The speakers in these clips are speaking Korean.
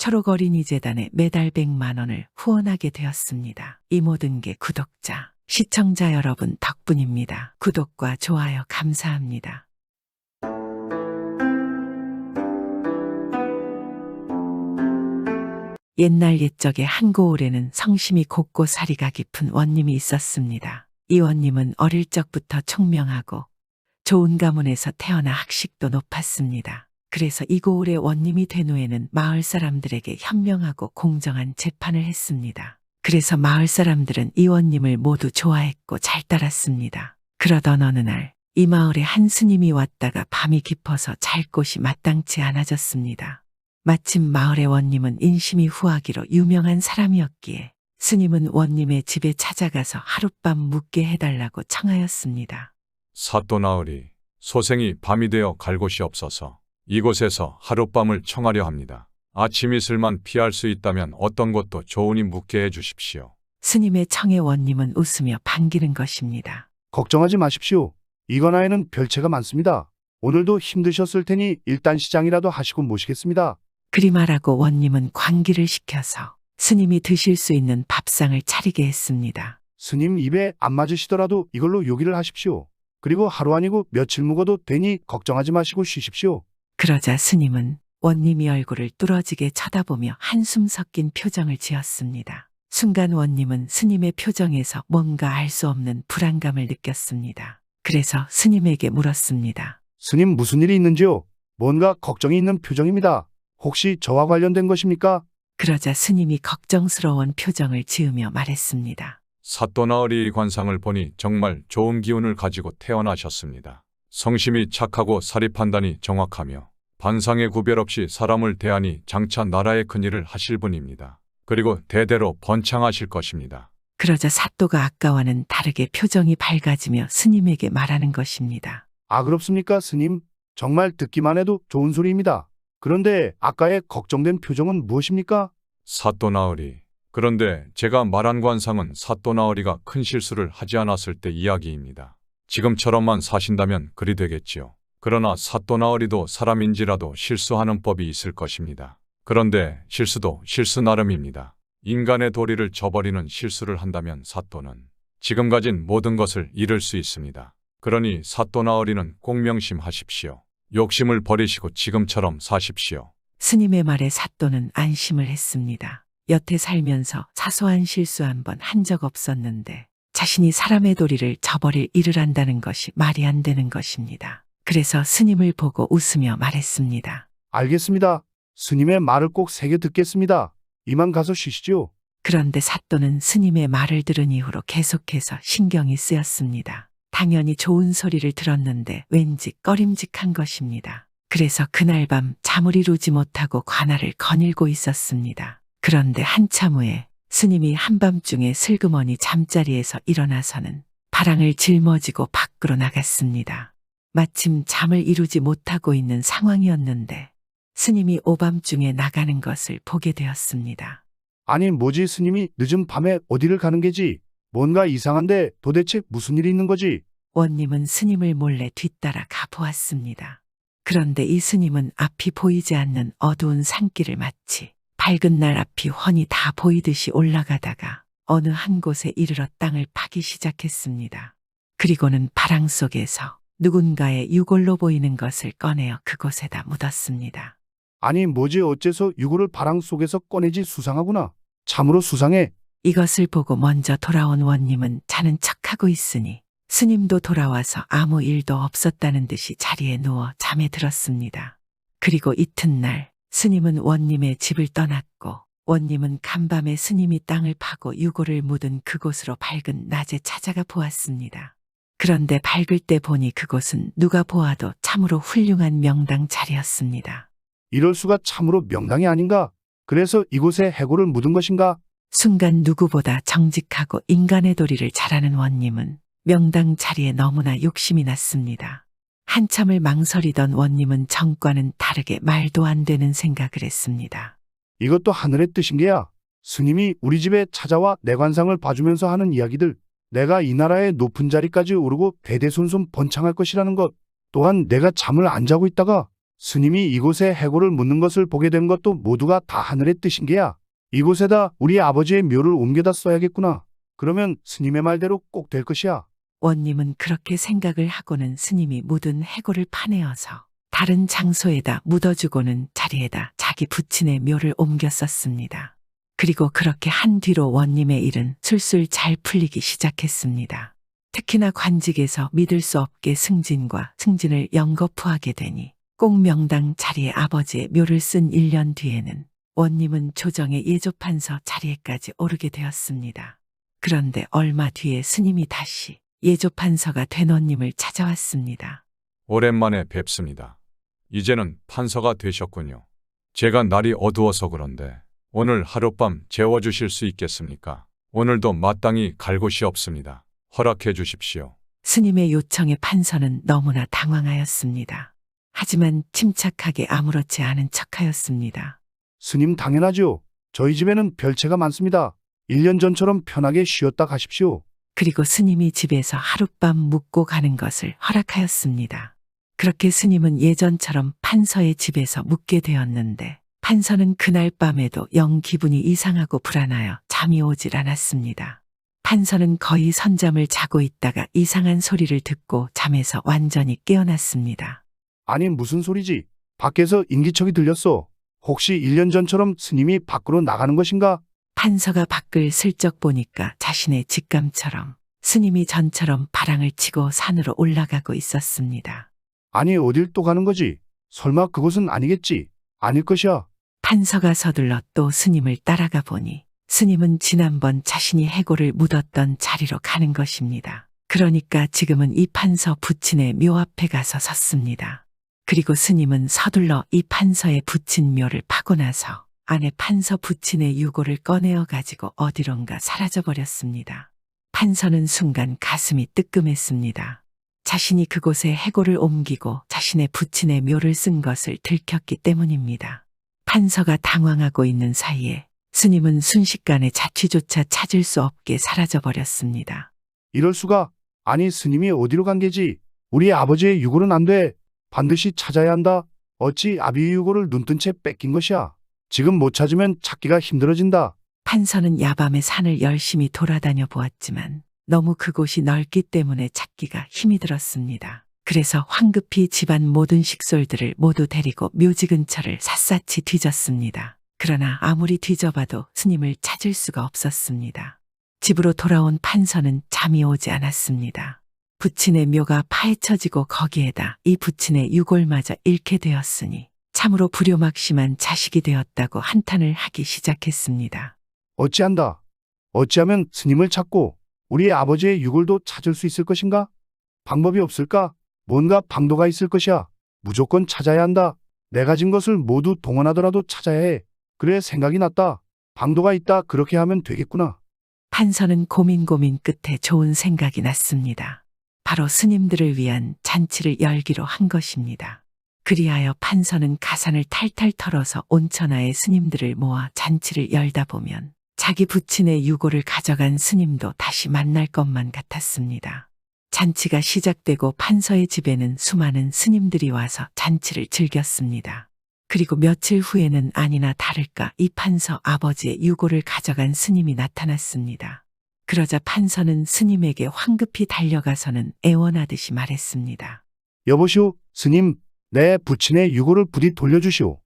초록어린이재단에 매달 100만 원을 후원하게 되었습니다. 이 모든 게 구독자, 시청자 여러분 덕분입니다. 구독과 좋아요 감사합니다. 옛날 옛적에 한 고을에는 성심이 곱고 사리가 깊은 원님이 있었습니다. 이 원님은 어릴 적부터 총명하고 좋은 가문에서 태어나 학식도 높았습니다. 그래서 이 고을의 원님이 된 후에는 마을 사람들에게 현명하고 공정한 재판을 했습니다. 그래서 마을 사람들은 이 원님을 모두 좋아했고 잘 따랐습니다. 그러던 어느 날 이 마을에 한 스님이 왔다가 밤이 깊어서 잘 곳이 마땅치 않아졌습니다. 마침 마을의 원님은 인심이 후하기로 유명한 사람이었기에 스님은 원님의 집에 찾아가서 하룻밤 묵게 해달라고 청하였습니다. 사또나으리, 소생이 밤이 되어 갈 곳이 없어서 이곳에서 하룻밤을 청하려 합니다. 아침 이슬만 피할 수 있다면 어떤 곳도 좋으니 묵게 해 주십시오. 스님의 청에 원님은 웃으며 반기는 것입니다. 걱정하지 마십시오. 이관아에는 별채가 많습니다. 오늘도 힘드셨을 테니 일단 시장이라도 하시고 모시겠습니다. 그리 말하고 원님은 관기를 시켜서 스님이 드실 수 있는 밥상을 차리게 했습니다. 스님 입에 안 맞으시더라도 이걸로 요기를 하십시오. 그리고 하루 아니고 며칠 묵어도 되니 걱정하지 마시고 쉬십시오. 그러자 스님은 원님이 얼굴을 뚫어지게 쳐다보며 한숨 섞인 표정을 지었습니다. 순간 원님은 스님의 표정에서 뭔가 알 수 없는 불안감을 느꼈습니다. 그래서 스님에게 물었습니다. 스님 무슨 일이 있는지요? 뭔가 걱정이 있는 표정입니다. 혹시 저와 관련된 것입니까? 그러자 스님이 걱정스러운 표정을 지으며 말했습니다. 사또나으리 관상을 보니 정말 좋은 기운을 가지고 태어나셨습니다. 성심이 착하고 사리 판단이 정확하며 반상의 구별 없이 사람을 대하니 장차 나라의 큰일을 하실 분입니다. 그리고 대대로 번창하실 것입니다. 그러자 사또가 아까와는 다르게 표정이 밝아지며 스님에게 말하는 것입니다. 아, 그렇습니까, 스님? 정말 듣기만 해도 좋은 소리입니다. 그런데 아까의 걱정된 표정은 무엇입니까? 사또나으리, 그런데 제가 말한 관상은 사또나으리가 큰 실수를 하지 않았을 때 이야기입니다. 지금처럼만 사신다면 그리 되겠지요. 그러나 사또나으리도 사람인지라도 실수하는 법이 있을 것입니다. 그런데 실수도 실수 나름입니다. 인간의 도리를 저버리는 실수를 한다면 사또는 지금 가진 모든 것을 잃을 수 있습니다. 그러니 사또나으리는 꼭 명심하십시오. 욕심을 버리시고 지금처럼 사십시오. 스님의 말에 사또는 안심을 했습니다. 여태 살면서 사소한 실수 한 번 한 적 없었는데 자신이 사람의 도리를 저버릴 일을 한다는 것이 말이 안 되는 것입니다. 그래서 스님을 보고 웃으며 말했습니다. 알겠습니다. 스님의 말을 꼭 새겨 듣겠습니다. 이만 가서 쉬시죠. 그런데 사또는 스님의 말을 들은 이후로 계속해서 신경이 쓰였습니다. 당연히 좋은 소리를 들었는데 왠지 꺼림직한 것입니다. 그래서 그날 밤 잠을 이루지 못하고 관아를 거닐고 있었습니다. 그런데 한참 후에 스님이 한밤중에 슬그머니 잠자리에서 일어나서는 바랑을 짊어지고 밖으로 나갔습니다. 마침 잠을 이루지 못하고 있는 상황이었는데 스님이 오밤중에 나가는 것을 보게 되었습니다. 아니 뭐지, 스님이 늦은 밤에 어디를 가는 게지? 뭔가 이상한데 도대체 무슨 일이 있는 거지? 원님은 스님을 몰래 뒤따라 가보았습니다. 그런데 이 스님은 앞이 보이지 않는 어두운 산길을 마치 밝은 날 앞이 훤히 다 보이듯이 올라가다가 어느 한 곳에 이르러 땅을 파기 시작했습니다. 그리고는 바람 속에서 누군가의 유골로 보이는 것을 꺼내어 그곳에다 묻었습니다. 아니 뭐지, 어째서 유골을 바람 속에서 꺼내지? 수상하구나. 참으로 수상해. 이것을 보고 먼저 돌아온 원님은 자는 척하고 있으니 스님도 돌아와서 아무 일도 없었다는 듯이 자리에 누워 잠에 들었습니다. 그리고 이튿날 스님은 원님의 집을 떠났고 원님은 간밤에 스님이 땅을 파고 유골을 묻은 그곳으로 밝은 낮에 찾아가 보았습니다. 그런데 밝을 때 보니 그곳은 누가 보아도 참으로 훌륭한 명당 자리였습니다. 이럴 수가, 참으로 명당이 아닌가? 그래서 이곳에 해골을 묻은 것인가? 순간 누구보다 정직하고 인간의 도리를 잘하는 원님은 명당 자리에 너무나 욕심이 났습니다. 한참을 망설이던 원님은 전과는 다르게 말도 안 되는 생각을 했습니다. 이것도 하늘의 뜻인 게야. 스님이 우리 집에 찾아와 내 관상을 봐주면서 하는 이야기들, 내가 이 나라의 높은 자리까지 오르고 대대손손 번창할 것이라는 것, 또한 내가 잠을 안 자고 있다가 스님이 이곳에 해골을 묻는 것을 보게 된 것도 모두가 다 하늘의 뜻인 게야. 이곳에다 우리 아버지의 묘를 옮겨다 써야겠구나. 그러면 스님의 말대로 꼭 될 것이야. 원님은 그렇게 생각을 하고는 스님이 묻은 해골을 파내어서 다른 장소에다 묻어주고는 자리에다 자기 부친의 묘를 옮겨 썼습니다. 그리고 그렇게 한 뒤로 원님의 일은 술술 잘 풀리기 시작했습니다. 특히나 관직에서 믿을 수 없게 승진과 승진을 연거푸하게 되니 꼭 명당 자리에 아버지의 묘를 쓴 1년 뒤에는 원님은 조정의 예조판서 자리에까지 오르게 되었습니다. 그런데 얼마 뒤에 스님이 다시 예조판서가 된 원님을 찾아왔습니다. 오랜만에 뵙습니다. 이제는 판서가 되셨군요. 제가 날이 어두워서 그런데 오늘 하룻밤 재워주실 수 있겠습니까? 오늘도 마땅히 갈 곳이 없습니다. 허락해 주십시오. 스님의 요청에 판서는 너무나 당황하였습니다. 하지만 침착하게 아무렇지 않은 척하였습니다. 스님 당연하죠. 저희 집에는 별채가 많습니다. 1년 전처럼 편하게 쉬었다 가십시오. 그리고 스님이 집에서 하룻밤 묵고 가는 것을 허락하였습니다. 그렇게 스님은 예전처럼 판서의 집에서 묵게 되었는데 판서는 그날 밤에도 영 기분이 이상하고 불안하여 잠이 오질 않았습니다. 판서는 거의 선잠을 자고 있다가 이상한 소리를 듣고 잠에서 완전히 깨어났습니다. 아니 무슨 소리지? 밖에서 인기척이 들렸어. 혹시 1년 전처럼 스님이 밖으로 나가는 것인가? 판서가 밖을 슬쩍 보니까 자신의 직감처럼 스님이 전처럼 바랑을 치고 산으로 올라가고 있었습니다. 아니 어딜 또 가는 거지? 설마 그곳은 아니겠지? 아닐 것이야. 판서가 서둘러 또 스님을 따라가 보니 스님은 지난번 자신이 해골을 묻었던 자리로 가는 것입니다. 그러니까 지금은 이 판서 부친의 묘 앞에 가서 섰습니다. 그리고 스님은 서둘러 이 판서의 부친 묘를 파고 나서 안에 판서 부친의 유골을 꺼내어 가지고 어디론가 사라져 버렸습니다. 판서는 순간 가슴이 뜨끔했습니다. 자신이 그곳에 해골을 옮기고 자신의 부친의 묘를 쓴 것을 들켰기 때문입니다. 판서가 당황하고 있는 사이에 스님은 순식간에 자취조차 찾을 수 없게 사라져 버렸습니다. 이럴 수가. 아니 스님이 어디로 간 게지? 우리 아버지의 유골은 안 돼. 반드시 찾아야 한다. 어찌 아비의 유골을 눈뜬 채 뺏긴 것이야. 지금 못 찾으면 찾기가 힘들어진다. 판서는 야밤에 산을 열심히 돌아다녀 보았지만 너무 그곳이 넓기 때문에 찾기가 힘이 들었습니다. 그래서 황급히 집안 모든 식솔들을 모두 데리고 묘지 근처를 샅샅이 뒤졌습니다. 그러나 아무리 뒤져봐도 스님을 찾을 수가 없었습니다. 집으로 돌아온 판서는 잠이 오지 않았습니다. 부친의 묘가 파헤쳐지고 거기에다 이 부친의 유골마저 잃게 되었으니 참으로 불효막심한 자식이 되었다고 한탄을 하기 시작했습니다. 어찌한다. 어찌하면 스님을 찾고 우리 아버지의 유골도 찾을 수 있을 것인가? 방법이 없을까? 뭔가 방도가 있을 것이야. 무조건 찾아야 한다. 내가 진 것을 모두 동원하더라도 찾아야 해. 그래 생각이 났다. 방도가 있다. 그렇게 하면 되겠구나. 판서는 고민 끝에 좋은 생각이 났습니다. 바로 스님들을 위한 잔치를 열기로 한 것입니다. 그리하여 판서는 가산을 탈탈 털어서 온천하의 스님들을 모아 잔치를 열다 보면 자기 부친의 유골을 가져간 스님도 다시 만날 것만 같았습니다. 잔치가 시작되고 판서의 집에는 수많은 스님들이 와서 잔치를 즐겼습니다. 그리고 며칠 후에는 아니나 다를까 이 판서 아버지의 유골을 가져간 스님이 나타났습니다. 그러자 판서는 스님에게 황급히 달려가서는 애원하듯이 말했습니다. 여보시오, 스님, 내 부친의 유골을 부디 돌려주시오.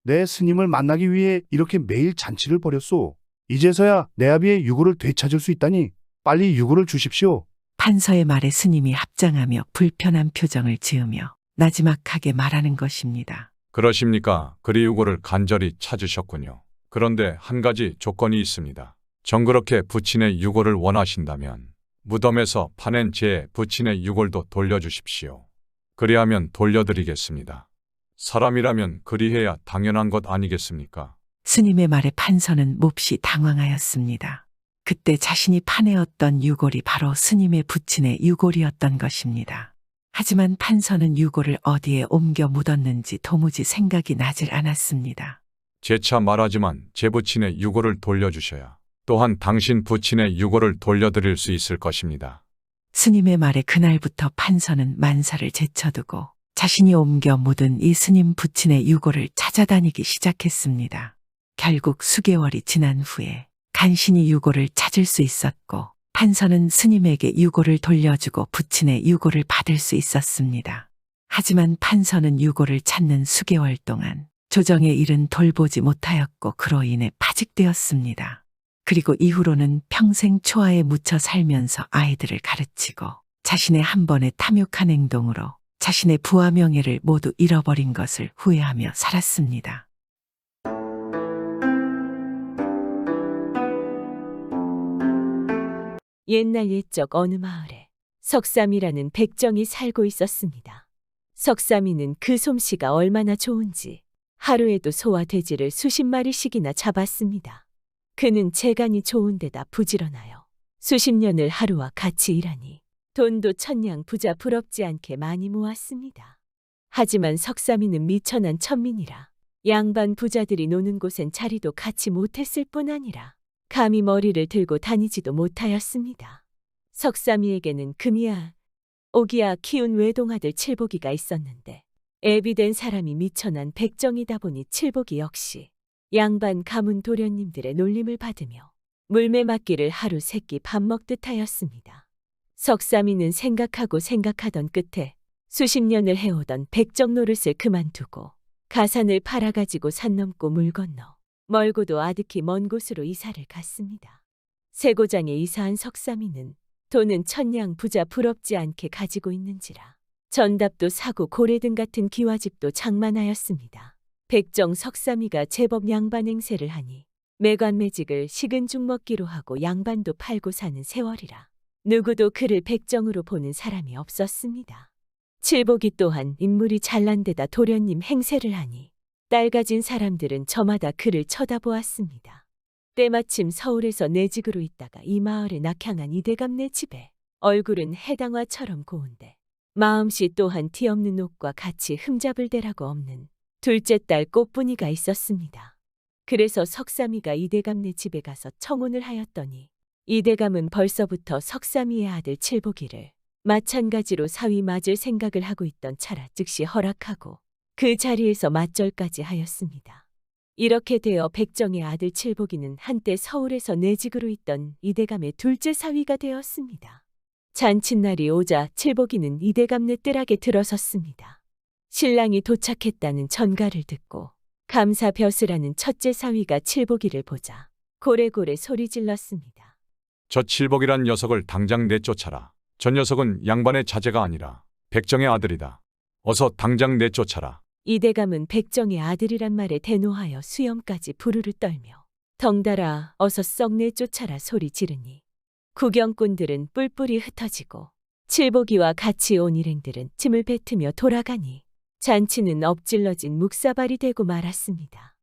내 스님을 만나기 위해 이렇게 매일 잔치를 벌였소. 이제서야 내 아비의 유골을 되찾을 수 있다니 빨리 유골을 주십시오. 판서의 말에 스님이 합장하며 불편한 표정을 지으며 나지막하게 말하는 것입니다. 그러십니까? 그리 유골을 간절히 찾으셨군요. 그런데 한 가지 조건이 있습니다. 정그렇게 부친의 유골을 원하신다면 무덤에서 파낸 제 부친의 유골도 돌려주십시오. 그리하면 돌려드리겠습니다. 사람이라면 그리해야 당연한 것 아니겠습니까? 스님의 말에 판서는 몹시 당황하였습니다. 그때 자신이 파내었던 유골이 바로 스님의 부친의 유골이었던 것입니다. 하지만 판서는 유골을 어디에 옮겨 묻었는지 도무지 생각이 나질 않았습니다. 재차 말하지만 제 부친의 유골을 돌려주셔야 또한 당신 부친의 유골을 돌려드릴 수 있을 것입니다. 스님의 말에 그날부터 판서는 만사를 제쳐두고 자신이 옮겨 묻은 이 스님 부친의 유골을 찾아다니기 시작했습니다. 결국 수개월이 지난 후에 간신히 유골을 찾을 수 있었고 판서는 스님에게 유골을 돌려주고 부친의 유골을 받을 수 있었습니다. 하지만 판서는 유골을 찾는 수개월 동안 조정의 일은 돌보지 못하였고 그로 인해 파직되었습니다. 그리고 이후로는 평생 초아에 묻혀 살면서 아이들을 가르치고 자신의 한 번의 탐욕한 행동으로 자신의 부와 명예를 모두 잃어버린 것을 후회하며 살았습니다. 옛날 옛적 어느 마을에 석삼이라는 백정이 살고 있었습니다. 석삼이는 그 솜씨가 얼마나 좋은지 하루에도 소와 돼지를 수십 마리씩이나 잡았습니다. 그는 재간이 좋은 데다 부지런하여 수십 년을 하루와 같이 일하니 돈도 천냥 부자 부럽지 않게 많이 모았습니다. 하지만 석삼이는 미천한 천민이라 양반 부자들이 노는 곳엔 자리도 갖지 못했을 뿐 아니라 감히 머리를 들고 다니지도 못하였습니다. 석삼이에게는 금이야, 오기야 키운 외동아들 칠복이가 있었는데 애비 된 사람이 미천한 백정이다 보니 칠복이 역시 양반 가문 도련님들의 놀림을 받으며 물매 맞기를 하루 세끼 밥 먹듯 하였습니다. 석삼이는 생각하던 끝에 수십 년을 해오던 백정 노릇을 그만두고 가산을 팔아가지고 산 넘고 물 건너 멀고도 아득히 먼 곳으로 이사를 갔습니다. 새 고장에 이사한 석삼이는 돈은 천냥 부자 부럽지 않게 가지고 있는지라 전답도 사고 고래등 같은 기와집도 장만하였습니다. 백정 석삼이가 제법 양반 행세를 하니 매관매직을 식은 죽 먹기로 하고 양반도 팔고 사는 세월이라 누구도 그를 백정으로 보는 사람이 없었습니다. 칠복이 또한 인물이 잘난 데다 도련님 행세를 하니 딸 가진 사람들은 저마다 그를 쳐다보았습니다. 때마침 서울에서 내직으로 있다가 이 마을에 낙향한 이대감네 집에 얼굴은 해당화처럼 고운데 마음씨 또한 티 없는 옷과 같이 흠잡을 데라고 없는 둘째 딸 꽃분이가 있었습니다. 그래서 석삼이가 이대감네 집에 가서 청혼을 하였더니 이대감은 벌써부터 석삼이의 아들 칠복이를 마찬가지로 사위 맞을 생각을 하고 있던 차라 즉시 허락하고 그 자리에서 맞절까지 하였습니다. 이렇게 되어 백정의 아들 칠복이는 한때 서울에서 내직으로 있던 이대감의 둘째 사위가 되었습니다. 잔칫날이 오자 칠복이는 이대감네 뜰하게 들어섰습니다. 신랑이 도착했다는 전가를 듣고 감사 벼슬하는 첫째 사위가 칠복이를 보자 고래고래 소리 질렀습니다. 저 칠복이란 녀석을 당장 내쫓아라. 저 녀석은 양반의 자제가 아니라 백정의 아들이다. 어서 당장 내쫓아라. 이대감은 백정의 아들이란 말에 대노하여 수염까지 부르르 떨며 덩달아 어서 썩 내쫓아라 소리 지르니 구경꾼들은 뿔뿔이 흩어지고 칠복이와 같이 온 일행들은 침을 뱉으며 돌아가니 잔치는 엎질러진 묵사발이 되고 말았습니다.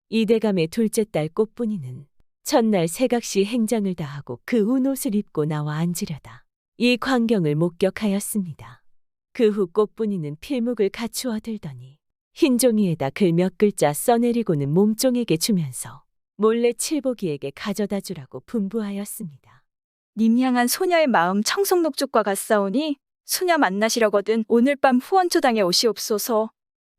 이대감의 둘째 딸 꽃분이는 첫날 새각시 행장을 다하고 그 운옷을 입고 나와 앉으려다 이 광경을 목격하였습니다. 그 후 꽃분이는 필묵을 갖추어 들더니 흰 종이에다 글 몇 글자 써내리고는 몸종에게 주면서 몰래 칠복이에게 가져다 주라고 분부하였습니다. 님 향한 소녀의 마음 청송녹죽과 같사오니 소녀 만나시려거든 오늘 밤 후원초당에 오시옵소서.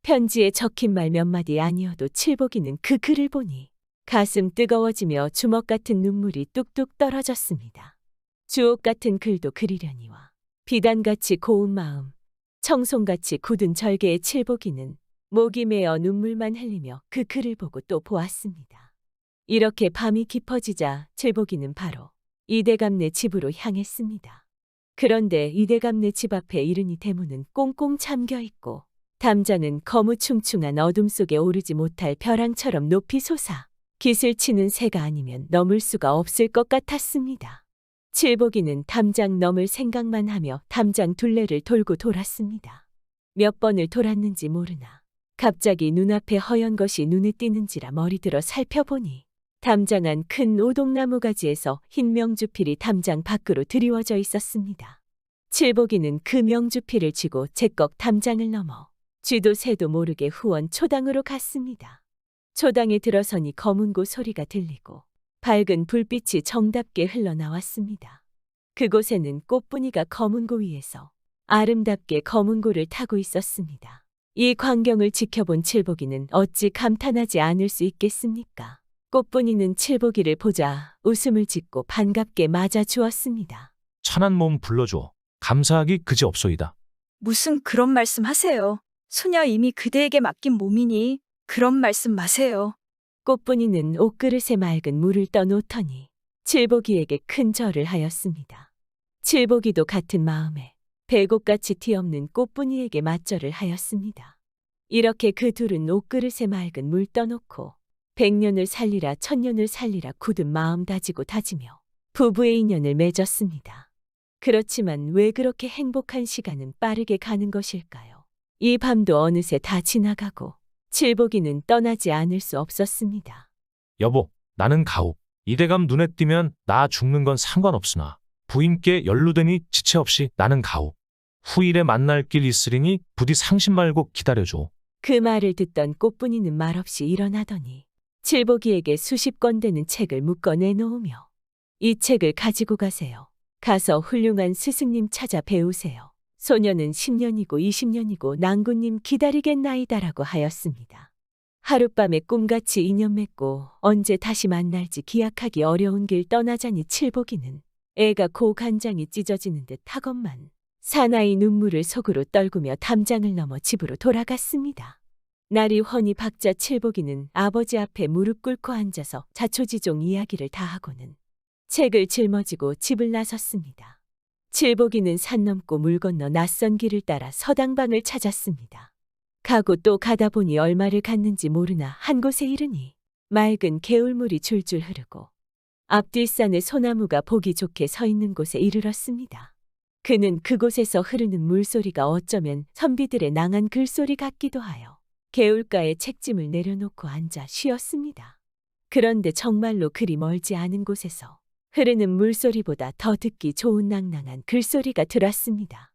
편지에 적힌 말 몇 마디 아니어도 칠복이는 그 글을 보니 가슴 뜨거워지며 주먹 같은 눈물이 뚝뚝 떨어졌습니다. 주옥 같은 글도 그리려니와 비단같이 고운 마음, 청송같이 굳은 절개의 칠복이는 목이 메어 눈물만 흘리며 그 글을 보고 또 보았습니다. 이렇게 밤이 깊어지자 칠복이는 바로 이대감네 집으로 향했습니다. 그런데 이대감네 집 앞에 이르니 대문은 꽁꽁 잠겨 있고 담장은 거무충충한 어둠 속에 오르지 못할 벼랑처럼 높이 솟아 깃을 치는 새가 아니면 넘을 수가 없을 것 같았습니다. 칠복이는 담장 넘을 생각만 하며 담장 둘레를 돌고 돌았습니다. 몇 번을 돌았는지 모르나 갑자기 눈앞에 허연 것이 눈에 띄는지라 머리들어 살펴보니 담장 안 큰 오동나무 가지에서 흰 명주필이 담장 밖으로 드리워져 있었습니다. 칠복이는 그 명주필을 쥐고 제꺽 담장을 넘어 쥐도 새도 모르게 후원 초당으로 갔습니다. 초당에 들어서니 검은고 소리가 들리고 밝은 불빛이 정답게 흘러나왔습니다. 그곳에는 꽃분이가 검은고 위에서 아름답게 검은 고를 타고 있었습니다. 이 광경을 지켜본 칠복이는 어찌 감탄하지 않을 수 있겠습니까? 꽃분이는 칠복이를 보자 웃음을 짓고 반갑게 맞아 주었습니다. 천한 몸 불러줘. 감사하기 그지없소이다. 무슨 그런 말씀 하세요. 소녀 이미 그대에게 맡긴 몸이니 그런 말씀 마세요. 꽃분이는 옷그릇에 맑은 물을 떠놓더니 칠복이에게 큰 절을 하였습니다. 칠복이도 같은 마음에 배곡같이 티없는 꽃분이에게 맞절을 하였습니다. 이렇게 그 둘은 옷그릇에 맑은 물 떠놓고 100년을 살리라 1000년을 살리라 굳은 마음 다지고 다지며 부부의 인연을 맺었습니다. 그렇지만 왜 그렇게 행복한 시간은 빠르게 가는 것일까요? 이 밤도 어느새 다 지나가고 칠복이는 떠나지 않을 수 없었습니다. 여보, 나는 가오. 이대감 눈에 띄면 나 죽는 건 상관없으나 부인께 연루되니 지체 없이 나는 가오. 후일에 만날 길 있으리니 부디 상심 말고 기다려줘. 그 말을 듣던 꽃분이는 말없이 일어나더니 칠복이에게 수십 권 되는 책을 묶어 내놓으며 이 책을 가지고 가세요. 가서 훌륭한 스승님 찾아 배우세요. 소녀는 10년이고 20년이고 낭군님 기다리겠나이다라고 하였습니다. 하룻밤에 꿈같이 인연 맺고 언제 다시 만날지 기약하기 어려운 길 떠나자니 칠복이는 애가 고간장이 찢어지는 듯 하건만 사나이 눈물을 속으로 떨구며 담장을 넘어 집으로 돌아갔습니다. 날이 훤히 밝자 칠복이는 아버지 앞에 무릎 꿇고 앉아서 자초지종 이야기를 다 하고는 책을 짊어지고 집을 나섰습니다. 칠복이는 산 넘고 물 건너 낯선 길을 따라 서당방을 찾았습니다. 가고 또 가다 보니 얼마를 갔는지 모르나 한 곳에 이르니 맑은 개울물이 줄줄 흐르고 앞뒷산에 소나무가 보기 좋게 서 있는 곳에 이르렀습니다. 그는 그곳에서 흐르는 물소리가 어쩌면 선비들의 낭한 글소리 같기도 하여 개울가에 책짐을 내려놓고 앉아 쉬었습니다. 그런데 정말로 그리 멀지 않은 곳에서 흐르는 물소리보다 더 듣기 좋은 낭낭한 글소리가 들었습니다.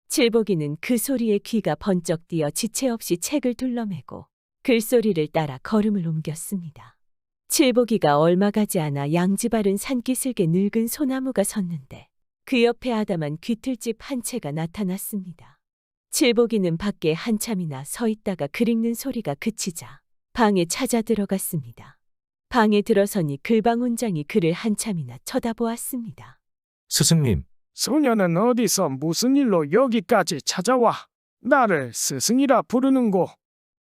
칠복이는 그 소리에 귀가 번쩍 뛰어 지체 없이 책을 둘러매고 글소리를 따라 걸음을 옮겼습니다. 칠복이가 얼마 가지 않아 양지바른 산기슭에 늙은 소나무가 섰는데 그 옆에 아담한 귀틀집 한 채가 나타났습니다. 칠복이는 밖에 한참이나 서 있다가 글 읽는 소리가 그치자 방에 찾아 들어갔습니다. 방에 들어서니 글방운장이 그를 한참이나 쳐다보았습니다. 스승님, 소녀는 어디서 무슨 일로 여기까지 찾아와 나를 스승이라 부르는고?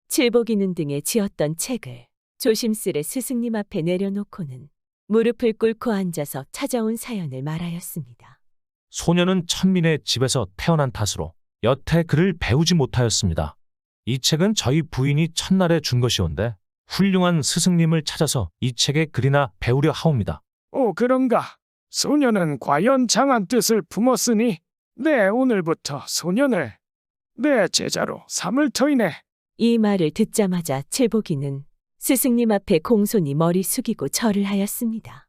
칠복이는 등에 지었던 책을 조심스레 스승님 앞에 내려놓고는 무릎을 꿇고 앉아서 찾아온 사연을 말하였습니다. 소녀는 천민의 집에서 태어난 탓으로 여태 글을 배우지 못하였습니다. 이 책은 저희 부인이 첫날에 준 것이온데 훌륭한 스승님을 찾아서 이 책에 글이나 배우려 하옵니다. 오, 그런가? 소녀는 과연 장한 뜻을 품었으니 내 오늘부터 소년을 내 제자로 삼을 터이네. 이 말을 듣자마자 칠복이는 스승님 앞에 공손히 머리 숙이고 절을 하였습니다.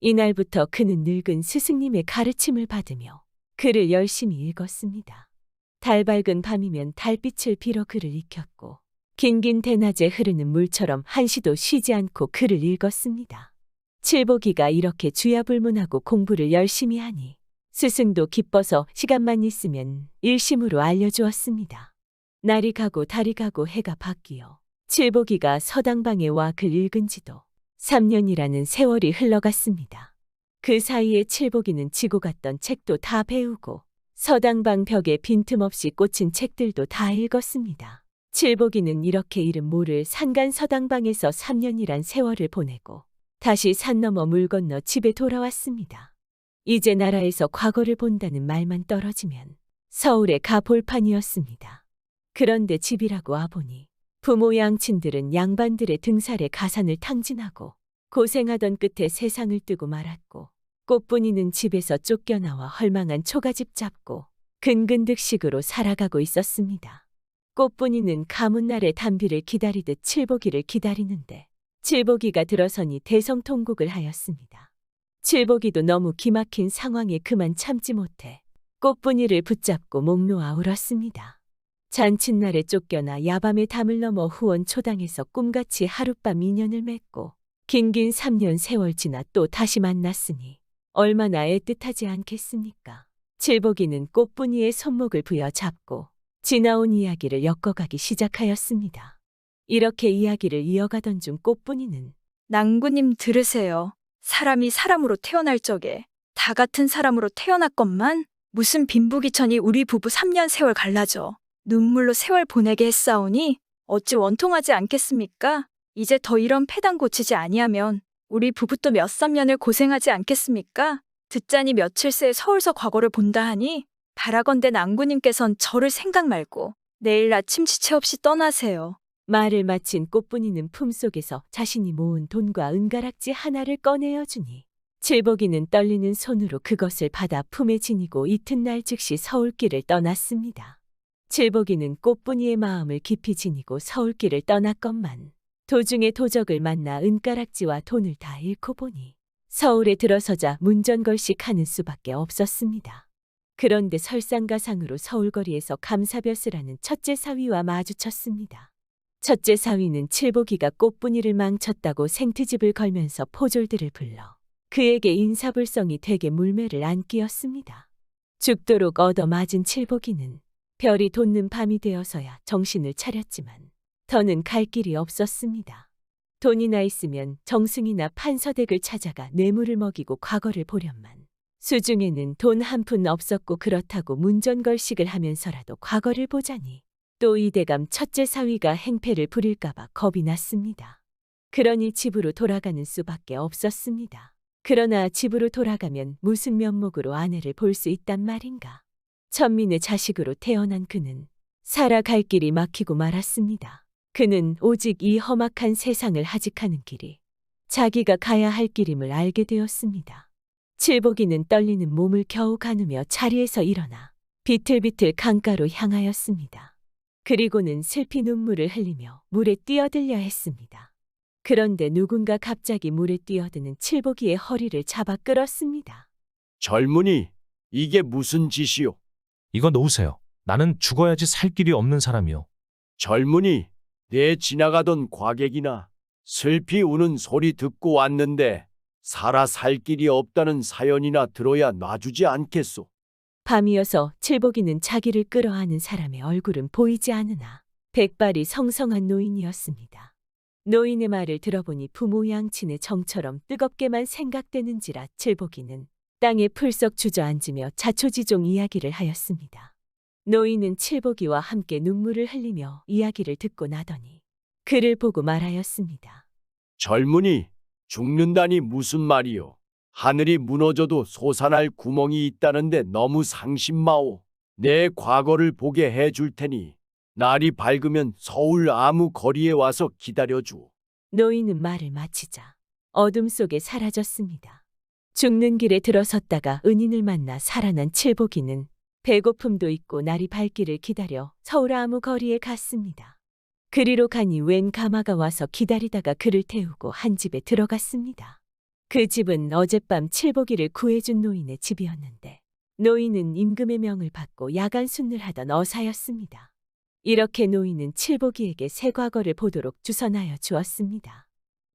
이날부터 그는 늙은 스승님의 가르침을 받으며 글을 열심히 읽었습니다. 달밝은 밤이면 달빛을 빌어 글을 익혔고 긴긴 대낮에 흐르는 물처럼 한시도 쉬지 않고 글을 읽었습니다. 칠복이가 이렇게 주야불문하고 공부를 열심히 하니 스승도 기뻐서 시간만 있으면 일심으로 알려주었습니다. 날이 가고 달이 가고 해가 바뀌어 칠복이가 서당방에 와 글 읽은 지도 3년이라는 세월이 흘러갔습니다. 그 사이에 칠복이는 지고 갔던 책도 다 배우고 서당방 벽에 빈틈없이 꽂힌 책들도 다 읽었습니다. 칠복이는 이렇게 이름 모를 산간 서당방에서 3년이란 세월을 보내고 다시 산 너머 물 건너 집에 돌아왔습니다. 이제 나라에서 과거를 본다는 말만 떨어지면 서울에 가 볼판이었습니다. 그런데 집이라고 와보니 부모 양친들은 양반들의 등살에 가산을 탕진하고 고생하던 끝에 세상을 뜨고 말았고 꽃분이는 집에서 쫓겨나와 헐망한 초가집 잡고 근근득식으로 살아가고 있었습니다. 꽃분이는 가문날의 단비를 기다리듯 칠복이를 기다리는데 칠복이가 들어서니 대성통곡을 하였습니다. 칠복이도 너무 기막힌 상황에 그만 참지 못해 꽃분이를 붙잡고 목 놓아 울었습니다. 잔칫날에 쫓겨나 야밤의 담을 넘어 후원 초당에서 꿈같이 하룻밤 인연을 맺고 긴긴 3년 세월 지나 또 다시 만났으니 얼마나 애틋하지 않겠습니까? 칠복이는 꽃분이의 손목을 부여잡고 지나온 이야기를 엮어가기 시작하였습니다. 이렇게 이야기를 이어가던 중 꽃분이는 낭구님 들으세요. 사람이 사람으로 태어날 적에 다 같은 사람으로 태어났건만 무슨 빈부귀천이 우리 부부 3년 세월 갈라져 눈물로 세월 보내게 했사오니 어찌 원통하지 않겠습니까? 이제 더 이런 패단 고치지 아니하면 우리 부부 또 몇 3년을 고생하지 않겠습니까? 듣자니 며칠 새에 서울서 과거를 본다 하니 바라건대 낭구님께선 저를 생각 말고 내일 아침 지체 없이 떠나세요. 말을 마친 꽃분이는 품속에서 자신이 모은 돈과 은가락지 하나를 꺼내어 주니 칠복이는 떨리는 손으로 그것을 받아 품에 지니고 이튿날 즉시 서울길을 떠났습니다. 칠복이는 꽃분이의 마음을 깊이 지니고 서울길을 떠났건만 도중에 도적을 만나 은가락지와 돈을 다 잃고 보니 서울에 들어서자 문전걸식하는 수밖에 없었습니다. 그런데 설상가상으로 서울거리에서 감사벼슬 하는 첫째 사위와 마주쳤습니다. 첫째 사위는 칠복이가 꽃분이를 망쳤다고 생트집을 걸면서 포졸들을 불러 그에게 인사불성이 되게 물매를 안기었습니다. 죽도록 얻어맞은 칠복이는 별이 돋는 밤이 되어서야 정신을 차렸지만 더는 갈 길이 없었습니다. 돈이나 있으면 정승이나 판서댁을 찾아가 뇌물을 먹이고 과거를 보련만 수중에는 돈 한 푼 없었고 그렇다고 문전걸식을 하면서라도 과거를 보자니 또 이대감 첫째 사위가 행패를 부릴까봐 겁이 났습니다. 그러니 집으로 돌아가는 수밖에 없었습니다. 그러나 집으로 돌아가면 무슨 면목으로 아내를 볼 수 있단 말인가. 천민의 자식으로 태어난 그는 살아갈 길이 막히고 말았습니다. 그는 오직 이 험악한 세상을 하직하는 길이 자기가 가야 할 길임을 알게 되었습니다. 칠복이는 떨리는 몸을 겨우 가누며 자리에서 일어나 비틀비틀 강가로 향하였습니다. 그리고는 슬피 눈물을 흘리며 물에 뛰어들려 했습니다. 그런데 누군가 갑자기 물에 뛰어드는 칠복이의 허리를 잡아 끌었습니다. 젊은이, 이게 무슨 짓이오? 이거 놓으세요. 나는 죽어야지 살 길이 없는 사람이요. 젊은이, 내 지나가던 과객이나 슬피 우는 소리 듣고 왔는데 살아 살 길이 없다는 사연이나 들어야 놔주지 않겠소. 밤이어서 칠복이는 자기를 끌어안은 사람의 얼굴은 보이지 않으나 백발이 성성한 노인이었습니다. 노인의 말을 들어보니 부모 양친의 정처럼 뜨겁게만 생각되는지라 칠복이는 땅에 풀썩 주저앉으며 자초지종 이야기를 하였습니다. 노인은 칠복이와 함께 눈물을 흘리며 이야기를 듣고 나더니 그를 보고 말하였습니다. 젊은이, 죽는다니 무슨 말이오? 하늘이 무너져도 솟아날 구멍이 있다는데 너무 상심마오. 내 과거를 보게 해줄 테니 날이 밝으면 서울 아무 거리에 와서 기다려주오. 노인은 말을 마치자 어둠 속에 사라졌습니다. 죽는 길에 들어섰다가 은인을 만나 살아난 칠복이는 배고픔도 있고 날이 밝기를 기다려 서울 아무 거리에 갔습니다. 그리로 가니 웬 가마가 와서 기다리다가 그를 태우고 한 집에 들어갔습니다. 그 집은 어젯밤 칠복이를 구해준 노인의 집이었는데 노인은 임금의 명을 받고 야간 순을 하던 어사였습니다. 이렇게 노인은 칠복이에게 새 과거를 보도록 주선하여 주었습니다.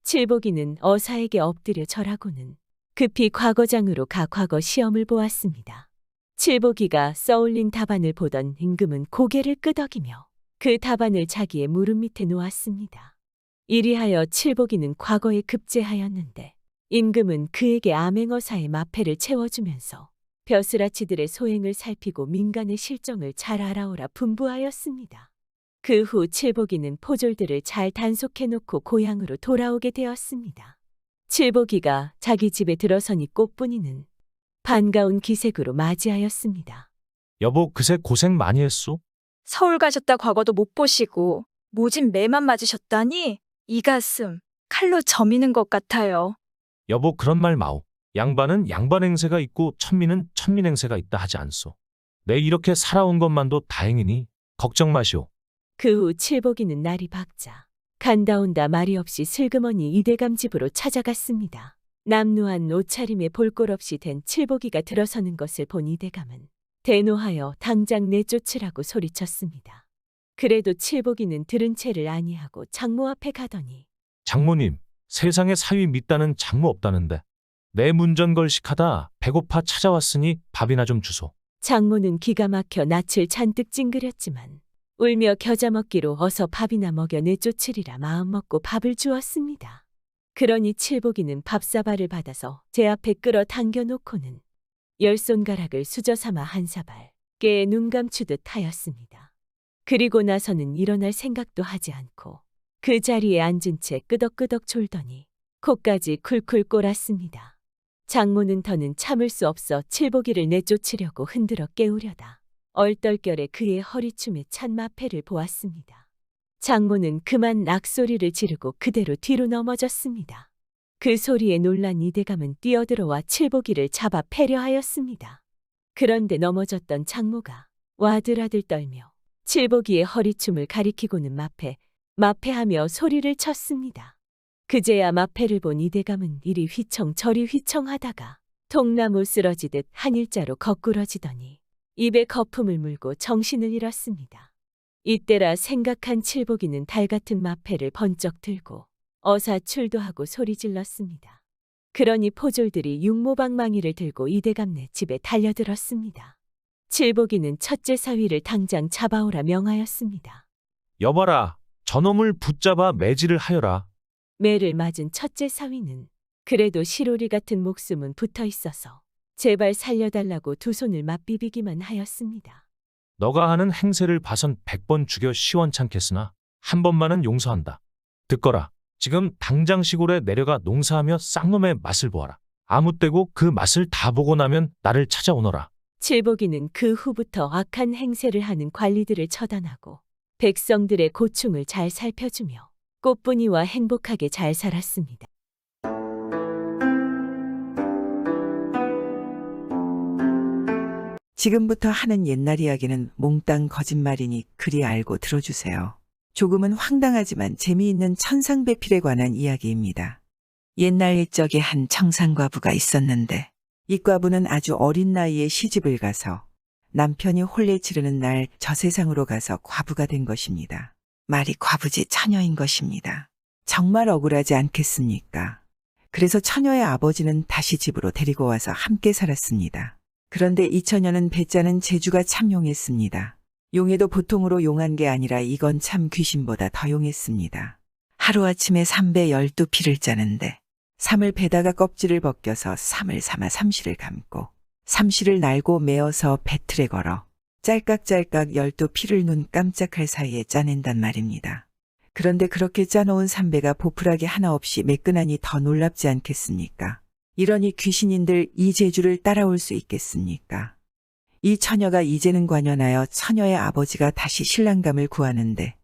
칠복이는 어사에게 엎드려 절하고는 급히 과거장으로 가 과거 시험을 보았습니다. 칠복이가 써올린 답안을 보던 임금은 고개를 끄덕이며 그 답안을 자기의 무릎 밑에 놓았습니다. 이리하여 칠복이는 과거에 급제하였는데 임금은 그에게 암행어사의 마패를 채워주면서 벼슬아치들의 소행을 살피고 민간의 실정을 잘 알아오라 분부하였습니다. 그 후 칠복이는 포졸들을 잘 단속해놓고 고향으로 돌아오게 되었습니다. 칠복이가 자기 집에 들어서니 꽃분이는 반가운 기색으로 맞이하였습니다. 여보, 그새 고생 많이 했소? 서울 가셨다 과거도 못 보시고 모진 매만 맞으셨다니 이 가슴 칼로 저미는 것 같아요. 여보, 그런 말 마오. 양반은 양반 행세가 있고 천민은 천민 행세가 있다 하지 않소. 내 이렇게 살아온 것만도 다행이니 걱정 마시오. 그 후 칠복이는 날이 밝자 간다 온다 말이 없이 슬그머니 이대감 집으로 찾아갔습니다. 남루한 옷차림에 볼 꼴 없이 된 칠복이가 들어서는 것을 본 이대감은 대노하여 당장 내쫓으라고 소리쳤습니다. 그래도 칠복이는 들은 채를 아니하고 장모 앞에 가더니 장모님, 세상에 사위 믿다는 장모 없다는데 내 문전걸식하다 배고파 찾아왔으니 밥이나 좀 주소. 장모는 기가 막혀 낯을 잔뜩 찡그렸지만 울며 겨자 먹기로 어서 밥이나 먹여 내쫓으리라 마음먹고 밥을 주었습니다. 그러니 칠복이는 밥사발을 받아서 제 앞에 끌어당겨 놓고는 열 손가락을 수저 삼아 한 사발 깨에 눈 감추듯 하였습니다. 그리고 나서는 일어날 생각도 하지 않고 그 자리에 앉은 채 끄덕끄덕 졸더니 코까지 쿨쿨 꼴았습니다. 장모는 더는 참을 수 없어 칠복이를 내쫓으려고 흔들어 깨우려다 얼떨결에 그의 허리춤에 찬 마패를 보았습니다. 장모는 그만 낙소리를 지르고 그대로 뒤로 넘어졌습니다. 그 소리에 놀란 이대감은 뛰어들어와 칠복이를 잡아 패려 하였습니다. 그런데 넘어졌던 장모가 와들와들 떨며 칠복이의 허리춤을 가리키고는 마패하며 소리를 쳤습니다. 그제야 마패를 본 이대감은 이리 휘청 저리 휘청하다가 통나무 쓰러지듯 한 일자로 거꾸러지더니 입에 거품을 물고 정신을 잃었습니다. 이때라 생각한 칠복이는 달같은 마패를 번쩍 들고 어사출도하고 소리 질렀습니다. 그러니 포졸들이 육모방망이를 들고 이대감네 집에 달려들었습니다. 칠복이는 첫째 사위를 당장 잡아오라 명하였습니다. 여봐라, 저놈을 붙잡아 매질을 하여라. 매를 맞은 첫째 사위는 그래도 시로리 같은 목숨은 붙어 있어서 제발 살려달라고 두 손을 맞비비기만 하였습니다. 너가 하는 행세를 봐선 100번 죽여 시원찮겠으나 한 번만은 용서한다. 듣거라. 지금 당장 시골에 내려가 농사하며 쌍놈의 맛을 보아라. 아무 때고 그 맛을 다 보고 나면 나를 찾아오너라. 칠복이는 그 후부터 악한 행세를 하는 관리들을 처단하고 백성들의 고충을 잘 살펴주며 꽃분이와 행복하게 잘 살았습니다. 지금부터 하는 옛날 이야기는 몽땅 거짓말이니 그리 알고 들어주세요. 조금은 황당하지만 재미있는 천상배필에 관한 이야기입니다. 옛날 옛적에 한 청산과부가 있었는데 이 과부는 아주 어린 나이에 시집을 가서 남편이 혼례 치르는 날 저 세상으로 가서 과부가 된 것입니다. 말이 과부지 처녀인 것입니다. 정말 억울하지 않겠습니까? 그래서 처녀의 아버지는 다시 집으로 데리고 와서 함께 살았습니다. 그런데 이 처녀는 배짜는 재주가 참 용했습니다. 용해도 보통으로 용한 게 아니라 이건 참 귀신보다 더 용했습니다. 하루아침에 삼배 12피를 짜는데 삼을 베다가 껍질을 벗겨서 삼을 삼아 삼시를 감고 삼시를 날고 메어서 배틀에 걸어 짤깍짤깍 12피를 눈 깜짝할 사이에 짜낸단 말입니다. 그런데 그렇게 짜놓은 삼배가 보풀하게 하나 없이 매끈하니 더 놀랍지 않겠습니까? 이러니 귀신인들 이 재주를 따라올 수 있겠습니까? 이 처녀가 이제는 관연하여 처녀의 아버지가 다시 신랑감을 구하는데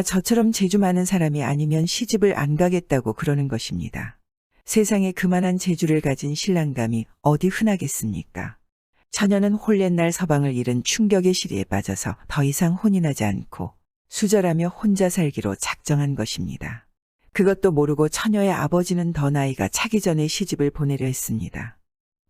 저처럼 재주 많은 사람이 아니면 시집을 안 가겠다고 그러는 것입니다. 세상에 그만한 재주를 가진 신랑감이 어디 흔하겠습니까? 처녀는 혼례날 서방을 잃은 충격의 시리에 빠져서 더 이상 혼인하지 않고 수절하며 혼자 살기로 작정한 것입니다. 그것도 모르고 처녀의 아버지는 더 나이가 차기 전에 시집을 보내려 했습니다.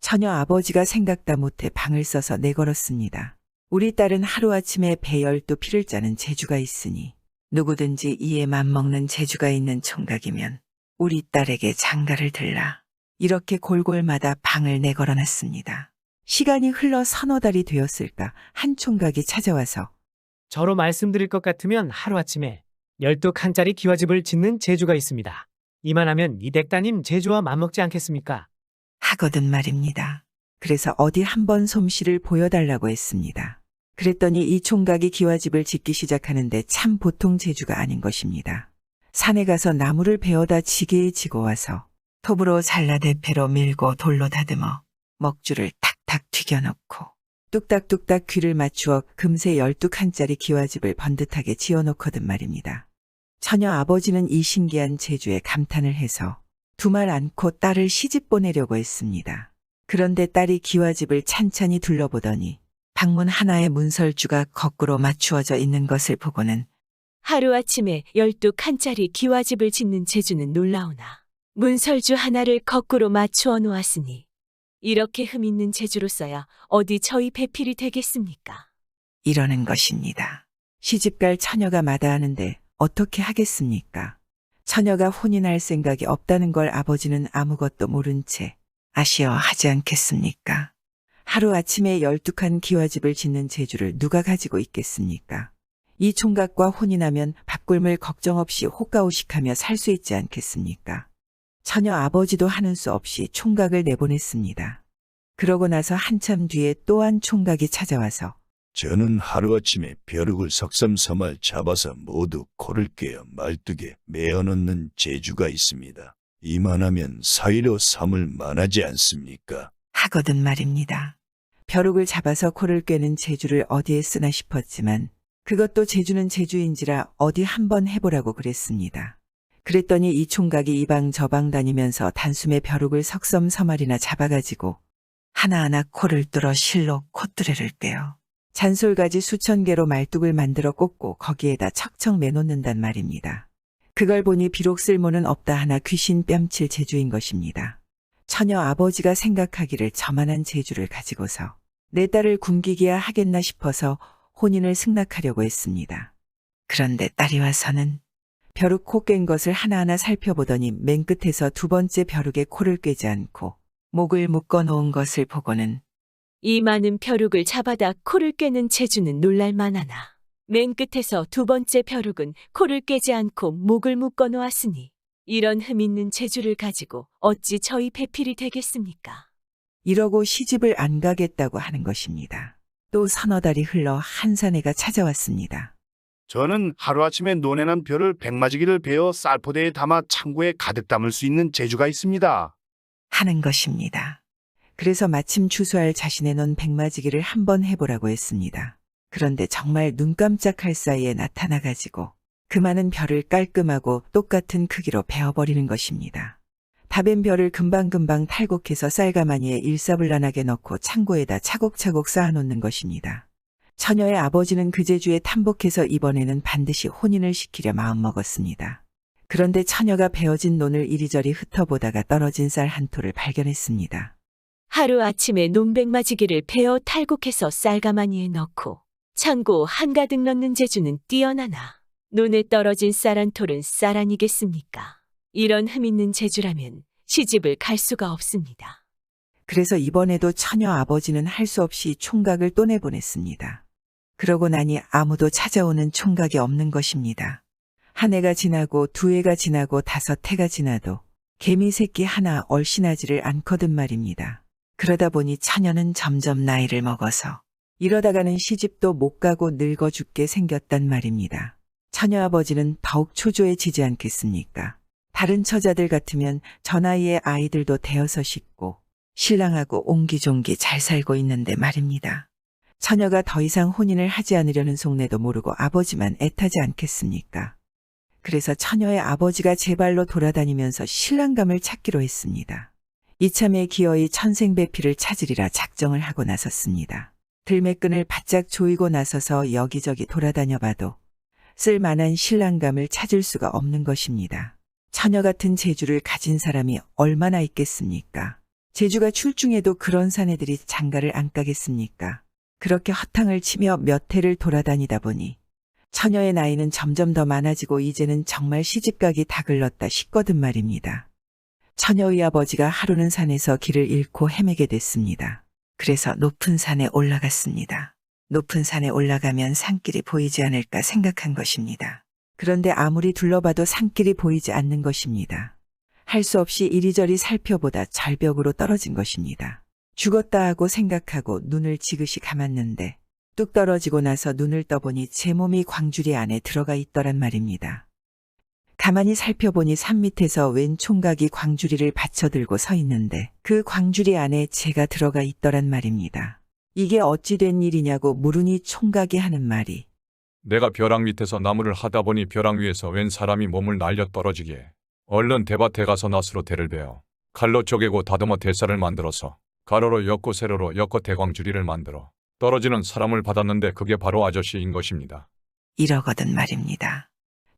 처녀 아버지가 생각다 못해 방을 써서 내걸었습니다. 우리 딸은 하루아침에 배 12피를 짜는 재주가 있으니 누구든지 이에 맘먹는 재주가 있는 총각이면 우리 딸에게 장가를 들라. 이렇게 골골마다 방을 내걸어놨습니다. 시간이 흘러 서너 달이 되었을까 한 총각이 찾아와서 저로 말씀드릴 것 같으면 하루아침에 12칸짜리 기와집을 짓는 재주가 있습니다. 이만하면 이댁따님 재주와 맞먹지 않겠습니까? 하거든 말입니다. 그래서 어디 한번 솜씨를 보여달라고 했습니다. 그랬더니 이 총각이 기와집을 짓기 시작하는데 참 보통 재주가 아닌 것입니다. 산에 가서 나무를 베어다 지게에 지고 와서 톱으로 잘라 대패로 밀고 돌로 다듬어 먹줄을 탁탁 튀겨놓고 뚝딱뚝딱 귀를 맞추어 금세 12칸짜리 기와집을 번듯하게 지어놓거든 말입니다. 처녀 아버지는 이 신기한 재주에 감탄을 해서 두말 않고 딸을 시집 보내려고 했습니다. 그런데 딸이 기와집을 찬찬히 둘러보더니 방문 하나에 문설주가 거꾸로 맞추어져 있는 것을 보고는 하루아침에 12칸짜리 기와집을 짓는 재주는 놀라우나 문설주 하나를 거꾸로 맞추어 놓았으니 이렇게 흠 있는 재주로서야 어디 저희 배필이 되겠습니까? 이러는 것입니다. 시집갈 처녀가 마다하는데 어떻게 하겠습니까? 처녀가 혼인할 생각이 없다는 걸 아버지는 아무것도 모른 채 아쉬워하지 않겠습니까? 하루아침에 12칸 기와집을 짓는 재주를 누가 가지고 있겠습니까? 이 총각과 혼이 나면 밥굶을 걱정 없이 호가호식하며 살 수 있지 않겠습니까? 처녀 아버지도 하는 수 없이 총각을 내보냈습니다. 그러고 나서 한참 뒤에 또 한 총각이 찾아와서 저는 하루아침에 벼룩을 석삼서말 잡아서 모두 코를 꿰어 말뚝에 매어넣는 재주가 있습니다. 이만하면 사위로 삼을 만하지 않습니까? 하거든 말입니다. 벼룩을 잡아서 코를 꿰는 재주를 어디에 쓰나 싶었지만 그것도 재주는 재주인지라 어디 한번 해보라고 그랬습니다. 그랬더니 이 총각이 이방 저방 다니면서 단숨에 벼룩을 석섬서말이나 잡아가지고 하나하나 코를 뚫어 실로 콧뚜레를 꿰어 잔솔가지 수천 개로 말뚝을 만들어 꽂고 거기에다 척척 매놓는단 말입니다. 그걸 보니 비록 쓸모는 없다 하나 귀신 뺨칠 재주인 것입니다. 처녀 아버지가 생각하기를 저만한 재주를 가지고서 내 딸을 굶기기야 하겠나 싶어서 혼인을 승낙하려고 했습니다. 그런데 딸이 와서는 벼룩 코 깬 것을 하나하나 살펴보더니 맨 끝에서 두 번째 벼룩에 코를 꿰지 않고 목을 묶어 놓은 것을 보고는 이 많은 벼룩을 잡아다 코를 꿰는 재주는 놀랄만하나 맨 끝에서 두 번째 벼룩은 코를 꿰지 않고 목을 묶어 놓았으니 이런 흠 있는 재주를 가지고 어찌 저희 배필이 되겠습니까? 이러고 시집을 안 가겠다고 하는 것입니다. 또 서너 달이 흘러 한 사내가 찾아왔습니다. 저는 하루아침에 논해난 벼를 백마지기를 베어 쌀포대에 담아 창고에 가득 담을 수 있는 재주가 있습니다. 하는 것입니다. 그래서 마침 주소할 자신의 논 백마지기를 한번 해보라고 했습니다. 그런데 정말 눈 깜짝할 사이에 나타나가지고 그 많은 벼를 깔끔하고 똑같은 크기로 베어버리는 것입니다. 다 벤 벼를 금방금방 탈곡해서 쌀가마니에 일사불란하게 넣고 창고에다 차곡차곡 쌓아놓는 것입니다. 처녀의 아버지는 그 재주에 탐복해서 이번에는 반드시 혼인을 시키려 마음먹었습니다. 그런데 처녀가 베어진 논을 이리저리 흩어보다가 떨어진 쌀 한 톨을 발견했습니다. 하루아침에 논백마지기를 베어 탈곡해서 쌀가마니에 넣고 창고 한가득 넣는 재주는 뛰어나나 논에 떨어진 쌀 한 톨은 쌀 아니겠습니까? 이런 흠 있는 재주라면 시집을 갈 수가 없습니다. 그래서 이번에도 처녀 아버지는 할 수 없이 총각을 또 내보냈습니다. 그러고 나니 아무도 찾아오는 총각이 없는 것입니다. 한 해가 지나고 두 해가 지나고 다섯 해가 지나도 개미 새끼 하나 얼씬하지를 않거든 말입니다. 그러다 보니 처녀는 점점 나이를 먹어서 이러다가는 시집도 못 가고 늙어 죽게 생겼단 말입니다. 처녀 아버지는 더욱 초조해지지 않겠습니까? 다른 처자들 같으면 저 나이에 아이들도 대어서 싶고 신랑하고 옹기종기 잘 살고 있는데 말입니다. 처녀가 더 이상 혼인을 하지 않으려는 속내도 모르고 아버지만 애타지 않겠습니까? 그래서 처녀의 아버지가 제 발로 돌아다니면서 신랑감을 찾기로 했습니다. 이참에 기어이 천생배필을 찾으리라 작정을 하고 나섰습니다. 들매끈을 바짝 조이고 나서서 여기저기 돌아다녀 봐도 쓸만한 신랑감을 찾을 수가 없는 것입니다. 처녀 같은 재주를 가진 사람이 얼마나 있겠습니까? 재주가 출중해도 그런 사내들이 장가를 안 가겠습니까? 그렇게 허탕을 치며 몇 해를 돌아다니다 보니 처녀의 나이는 점점 더 많아지고 이제는 정말 시집가기 다 글렀다 싶거든 말입니다. 처녀의 아버지가 하루는 산에서 길을 잃고 헤매게 됐습니다. 그래서 높은 산에 올라갔습니다. 높은 산에 올라가면 산길이 보이지 않을까 생각한 것입니다. 그런데 아무리 둘러봐도 산길이 보이지 않는 것입니다. 할 수 없이 이리저리 살펴보다 절벽으로 떨어진 것입니다. 죽었다 하고 생각하고 눈을 지그시 감았는데 뚝 떨어지고 나서 눈을 떠보니 제 몸이 광주리 안에 들어가 있더란 말입니다. 가만히 살펴보니 산 밑에서 웬 총각이 광주리를 받쳐들고 서 있는데 그 광주리 안에 제가 들어가 있더란 말입니다. 이게 어찌 된 일이냐고 물으니 총각이 하는 말이 내가 벼랑 밑에서 나무를 하다 보니 벼랑 위에서 웬 사람이 몸을 날려 떨어지기에 얼른 대밭에 가서 낫으로 대를 베어 칼로 쪼개고 다듬어 대쌀을 만들어서 가로로 엮고 세로로 엮어 대광주리를 만들어 떨어지는 사람을 받았는데 그게 바로 아저씨인 것입니다. 이러거든 말입니다.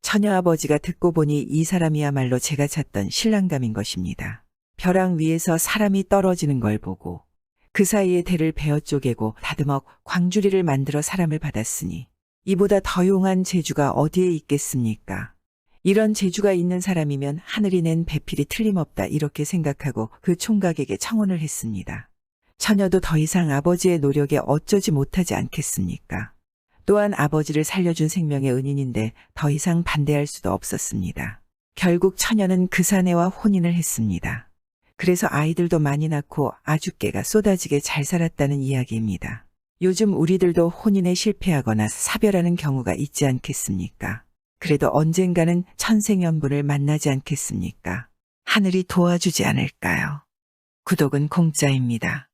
처녀 아버지가 듣고 보니 이 사람이야말로 제가 찾던 신랑감인 것입니다. 벼랑 위에서 사람이 떨어지는 걸 보고 그 사이에 대를 베어 쪼개고 다듬어 광주리를 만들어 사람을 받았으니 이보다 더 용한 재주가 어디에 있겠습니까? 이런 재주가 있는 사람이면 하늘이 낸 배필이 틀림없다 이렇게 생각하고 그 총각에게 청혼을 했습니다. 처녀도 더 이상 아버지의 노력에 어쩌지 못하지 않겠습니까? 또한 아버지를 살려준 생명의 은인인데 더 이상 반대할 수도 없었습니다. 결국 처녀는 그 사내와 혼인을 했습니다. 그래서 아이들도 많이 낳고 아주께가 쏟아지게 잘 살았다는 이야기입니다. 요즘 우리들도 혼인에 실패하거나 사별하는 경우가 있지 않겠습니까? 그래도 언젠가는 천생연분을 만나지 않겠습니까? 하늘이 도와주지 않을까요? 구독은 공짜입니다.